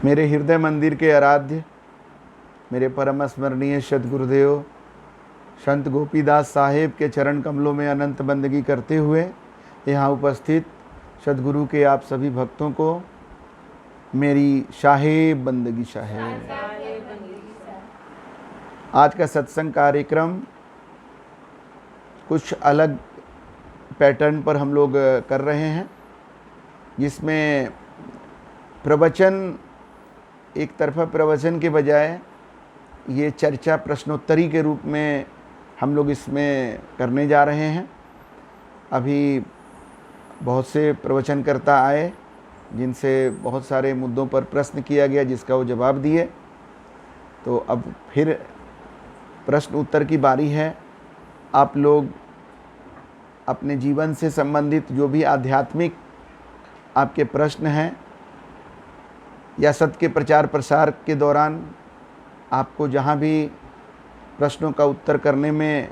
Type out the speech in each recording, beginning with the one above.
मेरे हृदय मंदिर के आराध्य, मेरे परम स्मरणीय सद्गुरुदेव संत गोपीदास साहेब के चरण कमलों में अनंत बंदगी करते हुए यहाँ उपस्थित सद्गुरु के आप सभी भक्तों को मेरी शाहे बंदगी शाहे। आज का सत्संग कार्यक्रम कुछ अलग पैटर्न पर हम लोग कर रहे हैं, जिसमें प्रवचन एक तरफा प्रवचन के बजाय ये चर्चा प्रश्नोत्तरी के रूप में हम लोग इसमें करने जा रहे हैं। अभी बहुत से प्रवचनकर्ता आए जिनसे बहुत सारे मुद्दों पर प्रश्न किया गया, जिसका वो जवाब दिए। तो अब फिर प्रश्न उत्तर की बारी है। आप लोग अपने जीवन से संबंधित जो भी आध्यात्मिक आपके प्रश्न हैं या सत्य के प्रचार प्रसार के दौरान आपको जहाँ भी प्रश्नों का उत्तर करने में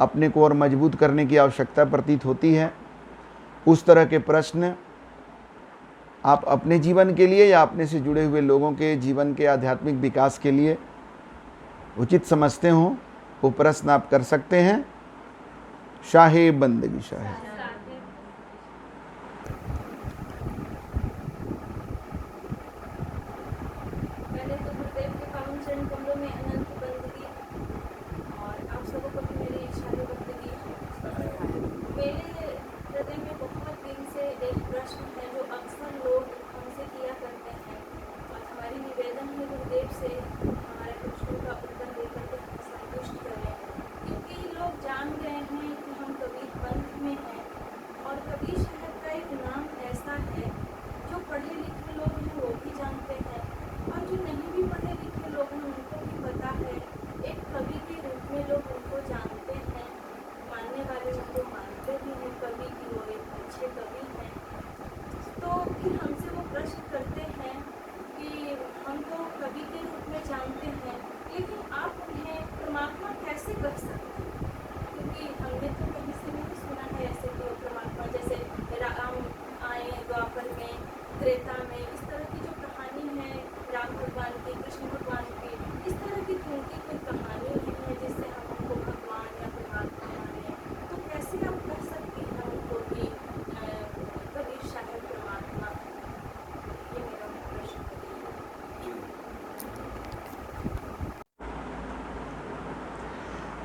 अपने को और मजबूत करने की आवश्यकता प्रतीत होती है, उस तरह के प्रश्न आप अपने जीवन के लिए या अपने से जुड़े हुए लोगों के जीवन के आध्यात्मिक विकास के लिए उचित समझते हो, वो प्रश्न आप कर सकते हैं। शाहे बंदगी शाहे।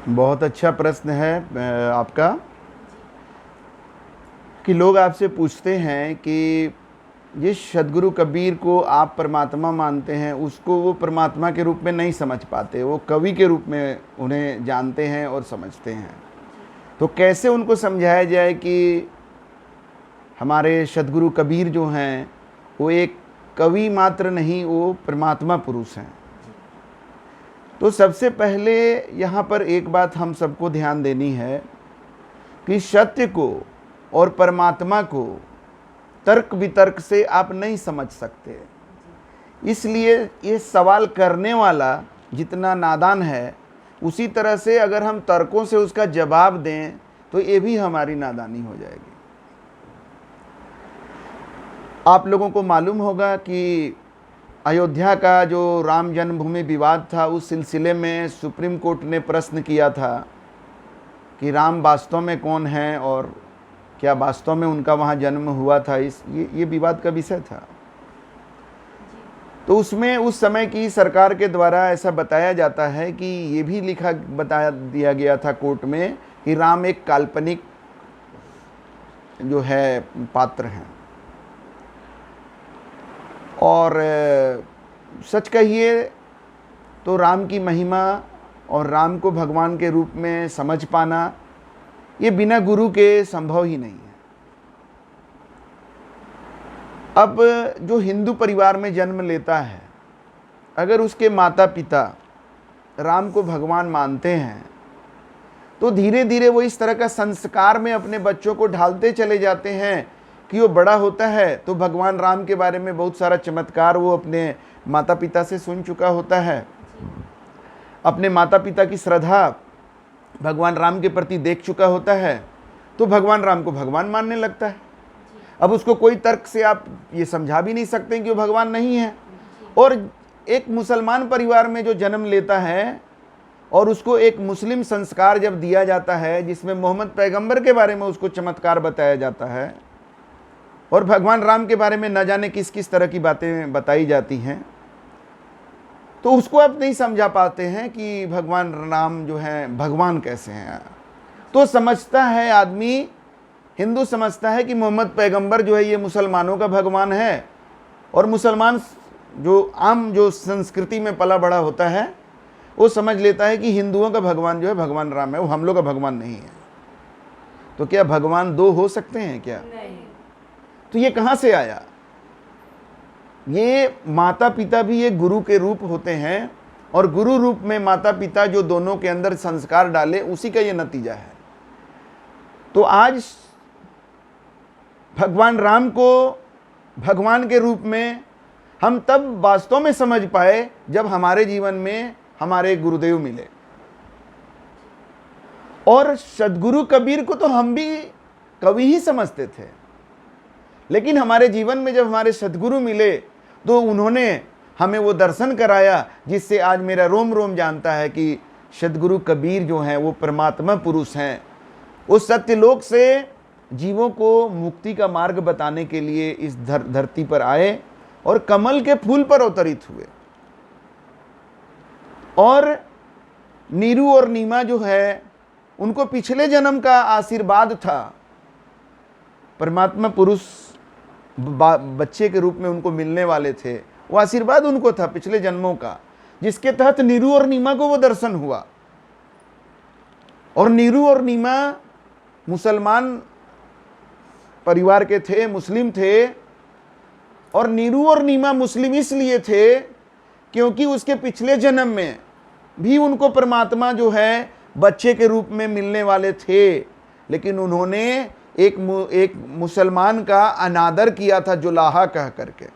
बहुत अच्छा प्रश्न है आपका कि लोग आपसे पूछते हैं कि जिस सद्गुरु कबीर को आप परमात्मा मानते हैं, उसको वो परमात्मा के रूप में नहीं समझ पाते, वो कवि के रूप में उन्हें जानते हैं और समझते हैं। तो कैसे उनको समझाया जाए कि हमारे सद्गुरु कबीर जो हैं वो एक कवि मात्र नहीं, वो परमात्मा पुरुष हैं। तो सबसे पहले यहाँ पर एक बात हम सबको ध्यान देनी है कि सत्य को और परमात्मा को तर्क वितर्क से आप नहीं समझ सकते। इसलिए ये सवाल करने वाला जितना नादान है, उसी तरह से अगर हम तर्कों से उसका जवाब दें तो ये भी हमारी नादानी हो जाएगी। आप लोगों को मालूम होगा कि अयोध्या का जो राम जन्मभूमि विवाद था, उस सिलसिले में सुप्रीम कोर्ट ने प्रश्न किया था कि राम वास्तव में कौन है और क्या वास्तव में उनका वहाँ जन्म हुआ था। ये विवाद का विषय था। तो उसमें उस समय की सरकार के द्वारा ऐसा बताया जाता है कि ये भी बता दिया गया था कोर्ट में कि राम एक काल्पनिक जो है पात्र हैं। और सच कहिए तो राम की महिमा और राम को भगवान के रूप में समझ पाना ये बिना गुरु के संभव ही नहीं है। अब जो हिंदू परिवार में जन्म लेता है, अगर उसके माता पिता राम को भगवान मानते हैं तो धीरे धीरे वो इस तरह का संस्कार में अपने बच्चों को ढालते चले जाते हैं कि वो बड़ा होता है तो भगवान राम के बारे में बहुत सारा चमत्कार वो अपने माता पिता से सुन चुका होता है। अपने माता पिता की श्रद्धा भगवान राम के प्रति देख चुका होता है, तो भगवान राम को भगवान मानने लगता है। अब उसको कोई तर्क से आप ये समझा भी नहीं सकते कि वो भगवान नहीं है। और एक मुसलमान परिवार में जो जन्म लेता है और उसको एक मुस्लिम संस्कार जब दिया जाता है जिसमें मोहम्मद पैगंबर के बारे में उसको चमत्कार बताया जाता है और भगवान राम के बारे में न जाने किस किस तरह की बातें बताई जाती हैं, तो उसको आप नहीं समझा पाते हैं कि भगवान राम जो हैं भगवान कैसे हैं। तो समझता है आदमी, हिंदू समझता है कि मोहम्मद पैगंबर जो है ये मुसलमानों का भगवान है, और मुसलमान जो आम जो संस्कृति में पला बड़ा होता है वो समझ लेता है कि हिंदुओं का भगवान जो है भगवान राम है, वो हम लोग का भगवान नहीं है। तो क्या भगवान दो हो सकते हैं क्या? नहीं। तो ये कहाँ से आया? ये माता पिता भी एक गुरु के रूप होते हैं, और गुरु रूप में माता पिता जो दोनों के अंदर संस्कार डाले उसी का ये नतीजा है। तो आज भगवान राम को भगवान के रूप में हम तब वास्तव में समझ पाए जब हमारे जीवन में हमारे गुरुदेव मिले। और सद्गुरु कबीर को तो हम भी कवि ही समझते थे, लेकिन हमारे जीवन में जब हमारे सद्गुरु मिले तो उन्होंने हमें वो दर्शन कराया जिससे आज मेरा रोम रोम जानता है कि सद्गुरु कबीर जो हैं वो परमात्मा पुरुष हैं। उस सत्यलोक से जीवों को मुक्ति का मार्ग बताने के लिए इस धरती पर आए और कमल के फूल पर अवतरित हुए। और नीरू और नीमा जो है उनको पिछले जन्म का आशीर्वाद था, परमात्मा पुरुष बच्चे के रूप में उनको मिलने वाले थे, वो आशीर्वाद उनको था पिछले जन्मों का, जिसके तहत नीरू और नीमा को वो दर्शन हुआ। और नीरू और नीमा मुसलमान परिवार के थे, मुस्लिम थे, और नीरू और नीमा मुस्लिम इसलिए थे क्योंकि उसके पिछले जन्म में भी उनको परमात्मा जो है बच्चे के रूप में मिलने वाले थे, लेकिन उन्होंने एक मुसलमान का अनादर किया था जुलाहा कह करके,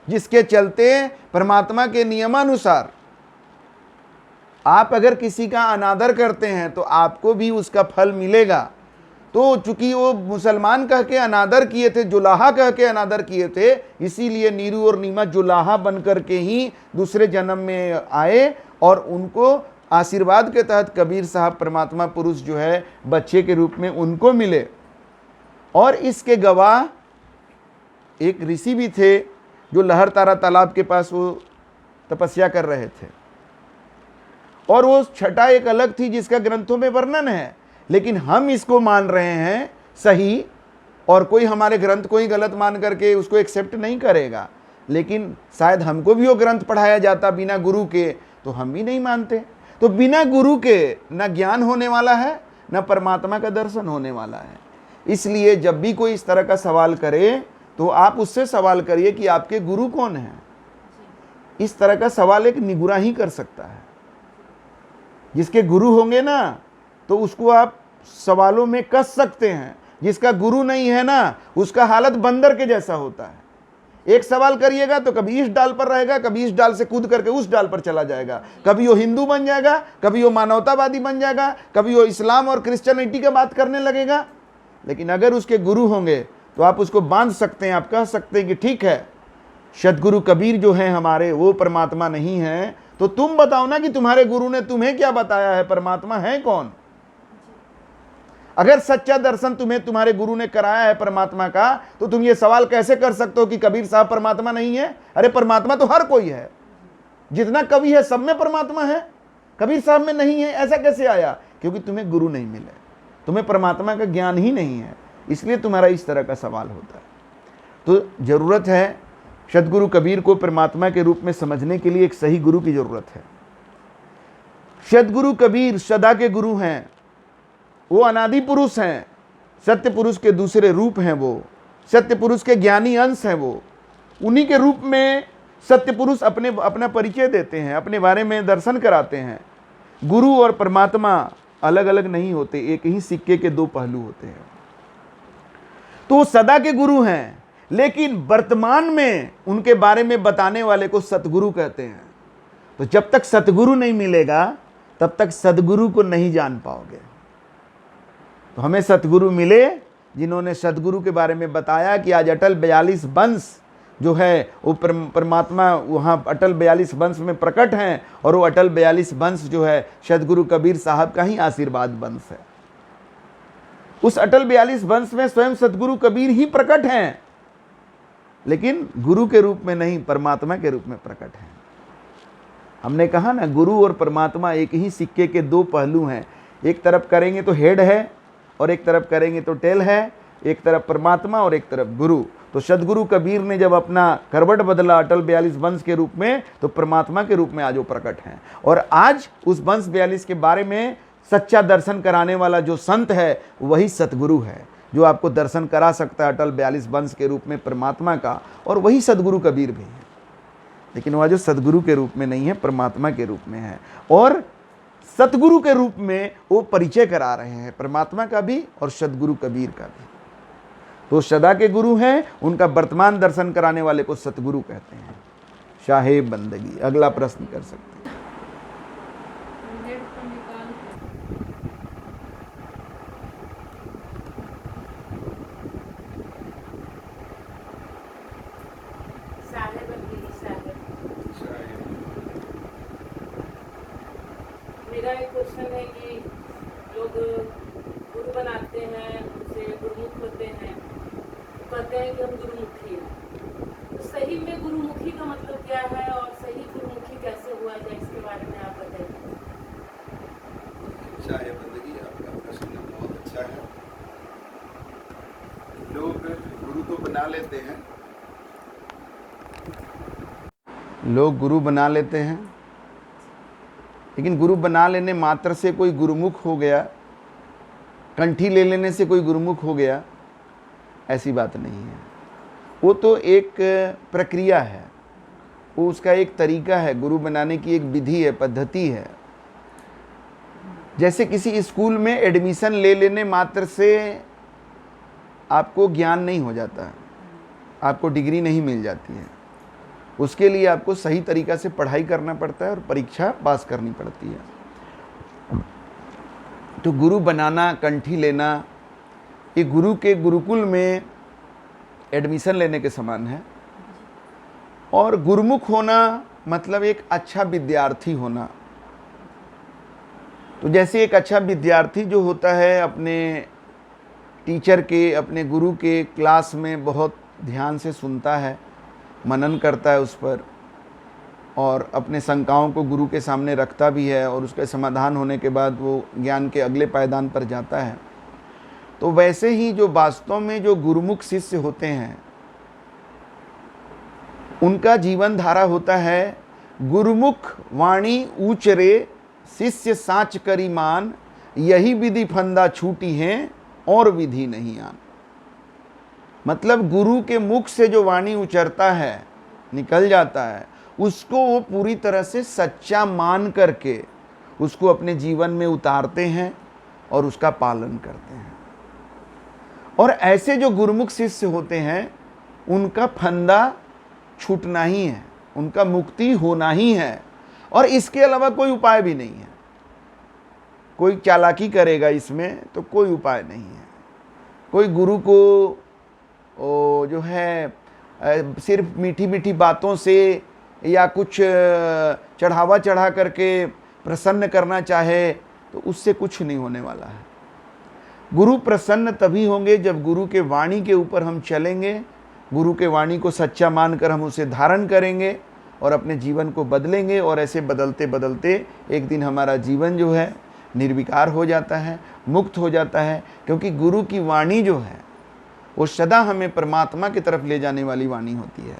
जिसके चलते परमात्मा के नियमानुसार आप अगर किसी का अनादर करते हैं तो आपको भी उसका फल मिलेगा। तो चूंकि वो मुसलमान कह के अनादर किए थे, जुलाहा कह के अनादर किए थे, इसीलिए नीरू और नीमा जुलाहा बन करके ही दूसरे जन्म में आए, और उनको आशीर्वाद के तहत कबीर साहब परमात्मा पुरुष जो है बच्चे के रूप में उनको मिले। और इसके गवाह एक ऋषि भी थे जो लहरतारा तालाब के पास वो तपस्या कर रहे थे, और वो छटा एक अलग थी जिसका ग्रंथों में वर्णन है, लेकिन हम इसको मान रहे हैं सही, और कोई हमारे ग्रंथ को ही गलत मान करके उसको एक्सेप्ट नहीं करेगा। लेकिन शायद हमको भी वो ग्रंथ पढ़ाया जाता बिना गुरु के, तो हम भी नहीं मानते। तो बिना गुरु के न ज्ञान होने वाला है, न परमात्मा का दर्शन होने वाला है। इसलिए जब भी कोई इस तरह का सवाल करे तो आप उससे सवाल करिए कि आपके गुरु कौन हैं। इस तरह का सवाल एक निगुरा ही कर सकता है। जिसके गुरु होंगे ना तो उसको आप सवालों में कस सकते हैं, जिसका गुरु नहीं है ना उसका हालत बंदर के जैसा होता है। एक सवाल करिएगा तो कभी इस डाल पर रहेगा, कभी इस डाल से कूद करके उस डाल पर चला जाएगा, कभी वो हिंदू बन जाएगा, कभी वो मानवतावादी बन जाएगा, कभी वो इस्लाम और क्रिश्चियनिटी की बात करने लगेगा। लेकिन अगर उसके गुरु होंगे तो आप उसको बांध सकते हैं, आप कह सकते हैं कि ठीक है सद्गुरु कबीर जो हैं हमारे वो परमात्मा नहीं है, तो तुम बताओ ना कि तुम्हारे गुरु ने तुम्हें क्या बताया है, परमात्मा है कौन। अगर सच्चा दर्शन तुम्हें तुम्हारे गुरु ने कराया है परमात्मा का, तो तुम ये सवाल कैसे कर सकते हो कि कबीर साहब परमात्मा नहीं है। अरे परमात्मा तो हर कोई है, जितना कवि है सब में परमात्मा है, कबीर साहब में नहीं है। ऐसा कैसे आया? क्योंकि तुम्हें गुरु नहीं मिले, तुम्हें परमात्मा का ज्ञान ही नहीं है, इसलिए तुम्हारा इस तरह का सवाल होता है। तो जरूरत है सद्गुरु कबीर को परमात्मा के रूप में समझने के लिए एक सही गुरु की जरूरत है। सद्गुरु कबीर सदा के गुरु हैं, वो अनादि पुरुष हैं, सत्य पुरुष के दूसरे रूप हैं, वो सत्य पुरुष के ज्ञानी अंश हैं। वो उन्हीं के रूप में सत्य पुरुष अपना परिचय देते हैं, अपने बारे में दर्शन कराते हैं। गुरु और परमात्मा अलग अलग नहीं होते, एक ही सिक्के के दो पहलू होते हैं। तो वो सदा के गुरु हैं, लेकिन वर्तमान में उनके बारे में बताने वाले को सतगुरु कहते हैं। तो जब तक सतगुरु नहीं मिलेगा तब तक सदगुरु को नहीं जान पाओगे। तो हमें सतगुरु मिले जिन्होंने सतगुरु के बारे में बताया कि आज अटल 42 वंश जो है वो परमात्मा वहाँ अटल 42 वंश में प्रकट हैं, और वो अटल 42 वंश जो है सदगुरु कबीर साहब का ही आशीर्वाद वंश है। उस अटल 42 वंश में स्वयं सदगुरु कबीर ही प्रकट हैं, लेकिन गुरु के रूप में नहीं, परमात्मा के रूप में प्रकट हैं। हमने कहा ना, गुरु और परमात्मा एक ही सिक्के के दो पहलू हैं। एक तरफ करेंगे तो हेड है और एक तरफ करेंगे तो टेल है, एक तरफ परमात्मा और एक तरफ गुरु। तो सदगुरु कबीर ने जब अपना करवट बदला अटल 42 वंश के रूप में, तो परमात्मा के रूप में आज वो प्रकट हैं। और आज उस वंश 42 के बारे में सच्चा दर्शन कराने वाला जो संत है वही सतगुरु है, जो आपको दर्शन करा सकता है अटल 42 वंश के रूप में परमात्मा का, और वही सदगुरु कबीर भी है। लेकिन वह जो सदगुरु के रूप में नहीं है, परमात्मा के रूप में है, और सतगुरु के रूप में वो परिचय करा रहे हैं, परमात्मा का भी और सदगुरु कबीर का भी। तो सदा के गुरु हैं, उनका वर्तमान दर्शन कराने वाले को सतगुरु कहते हैं। शाहे बंदगी। अगला प्रश्न कर सकते हैं। मेरा एक क्वेश्चन है कि लोग गुरु बनाते हैं, उनसे गुरुमुख होते हैं, तो कहते हैं कि हम गुरुमुखी हैं। तो सही में गुरुमुखी का मतलब क्या है और सही गुरुमुखी कैसे हुआ जाए, इसके बारे में आप बताइए। अच्छा है बंदगी, आपका प्रश्न बहुत अच्छा है। लोग गुरु तो बना लेते हैं, लोग गुरु बना लेते हैं, लेकिन गुरु बना लेने मात्र से कोई गुरुमुख हो गया, कंठी ले लेने से कोई गुरुमुख हो गया, ऐसी बात नहीं है। वो तो एक प्रक्रिया है, वो उसका एक तरीका है, गुरु बनाने की एक विधि है, पद्धति है। जैसे किसी स्कूल में एडमिशन ले लेने मात्र से आपको ज्ञान नहीं हो जाता है, आपको डिग्री नहीं मिल जाती है। उसके लिए आपको सही तरीक़ा से पढ़ाई करना पड़ता है और परीक्षा पास करनी पड़ती है। तो गुरु बनाना, कंठी लेना, ये गुरु के गुरुकुल में एडमिशन लेने के समान है। और गुरुमुख होना मतलब एक अच्छा विद्यार्थी होना। तो जैसे एक अच्छा विद्यार्थी जो होता है, अपने टीचर के, अपने गुरु के क्लास में बहुत ध्यान से सुनता है, मनन करता है उस पर, और अपने शंकाओं को गुरु के सामने रखता भी है, और उसके समाधान होने के बाद वो ज्ञान के अगले पायदान पर जाता है। तो वैसे ही जो वास्तव में जो गुरुमुख शिष्य होते हैं, उनका जीवन धारा होता है, गुरुमुख वाणी ऊचरे शिष्य साच करी मान, यही विधि फंदा छूटी है और विधि नहीं आन। मतलब गुरु के मुख से जो वाणी उचरता है, निकल जाता है, उसको वो पूरी तरह से सच्चा मान करके उसको अपने जीवन में उतारते हैं और उसका पालन करते हैं। और ऐसे जो गुरुमुख शिष्य होते हैं, उनका फंदा छूटना ही है, उनका मुक्ति होना ही है, और इसके अलावा कोई उपाय भी नहीं है। कोई चालाकी करेगा इसमें तो कोई उपाय नहीं है। कोई गुरु को जो है सिर्फ मीठी मीठी बातों से या कुछ चढ़ावा चढ़ा करके प्रसन्न करना चाहे, तो उससे कुछ नहीं होने वाला है। गुरु प्रसन्न तभी होंगे जब गुरु के वाणी के ऊपर हम चलेंगे, गुरु के वाणी को सच्चा मानकर हम उसे धारण करेंगे और अपने जीवन को बदलेंगे। और ऐसे बदलते बदलते एक दिन हमारा जीवन जो है निर्विकार हो जाता है, मुक्त हो जाता है। क्योंकि गुरु की वाणी जो है वो सदा हमें परमात्मा की तरफ ले जाने वाली वाणी होती है।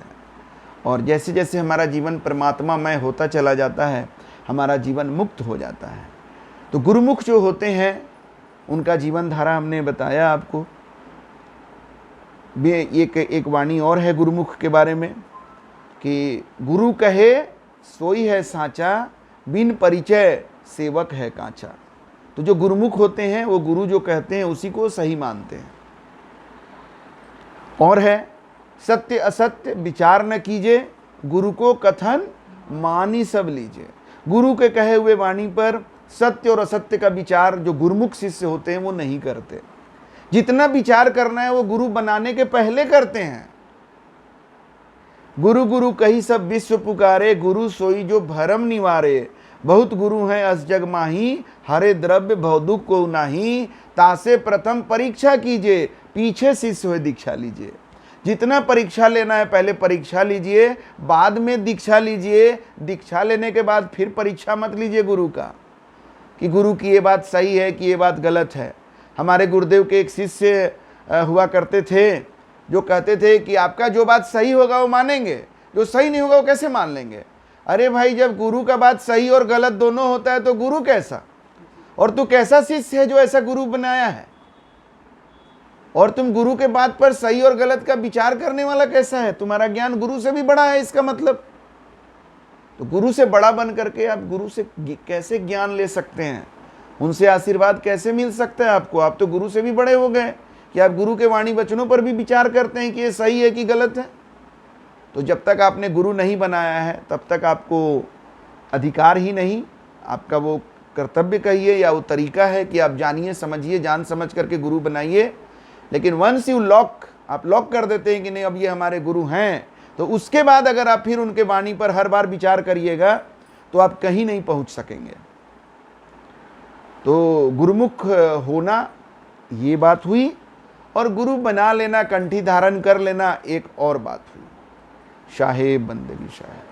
और जैसे जैसे हमारा जीवन परमात्मामय होता चला जाता है, हमारा जीवन मुक्त हो जाता है। तो गुरुमुख जो होते हैं, उनका जीवन धारा हमने बताया आपको। एक वाणी और है गुरुमुख के बारे में कि गुरु कहे सोई है साचा, बिन परिचय सेवक है कांचा। तो जो गुरुमुख होते हैं, वो गुरु जो कहते हैं उसी को सही मानते हैं। और है सत्य असत्य विचार न कीजिए, गुरु को कथन मानी सब लीजिए। गुरु के कहे हुए वाणी पर सत्य और असत्य का विचार जो गुरुमुख शिष्य होते हैं वो नहीं करते। जितना विचार करना है वो गुरु बनाने के पहले करते हैं। गुरु गुरु कही सब विश्व पुकारे, गुरु सोई जो भरम निवारे। बहुत गुरु हैं अस जग माही, हरे द्रव्य भवदुख को नाही। तासे प्रथम परीक्षा कीजिए, पीछे शिष्य हुए दीक्षा लीजिए। जितना परीक्षा लेना है पहले परीक्षा लीजिए, बाद में दीक्षा लीजिए। दीक्षा लेने के बाद फिर परीक्षा मत लीजिए गुरु का, कि गुरु की ये बात सही है कि ये बात गलत है। हमारे गुरुदेव के एक शिष्य हुआ करते थे, जो कहते थे कि आपका जो बात सही होगा वो मानेंगे, जो सही नहीं होगा वो कैसे मान लेंगे। अरे भाई, जब गुरु का बात सही और गलत दोनों होता है तो गुरु कैसा, और तू कैसा शिष्य है जो ऐसा गुरु बनाया है। और तुम गुरु के बात पर सही और गलत का विचार करने वाला कैसा है। तुम्हारा ज्ञान गुरु से भी बड़ा है इसका मतलब। तो गुरु से बड़ा बन करके आप गुरु से कैसे ज्ञान ले सकते हैं, उनसे आशीर्वाद कैसे मिल सकता है आपको। आप तो गुरु से भी बड़े हो गए कि आप गुरु के वाणी वचनों पर भी विचार करते हैं कि ये सही है कि गलत है। तो जब तक आपने गुरु नहीं बनाया है तब तक आपको अधिकार ही नहीं, आपका वो कर्तव्य कहिए या वो तरीका है कि आप जानिए समझिए, जान समझ करके गुरु बनाइए। लेकिन वंस यू आप लॉक कर देते हैं कि नहीं अब ये हमारे गुरु हैं, तो उसके बाद अगर आप फिर उनके वाणी पर हर बार विचार करिएगा तो आप कहीं नहीं पहुंच सकेंगे। तो गुरुमुख होना ये बात हुई, और गुरु बना लेना, कंठी धारण कर लेना एक और बात हुई। शाहे बंदगी शाहे।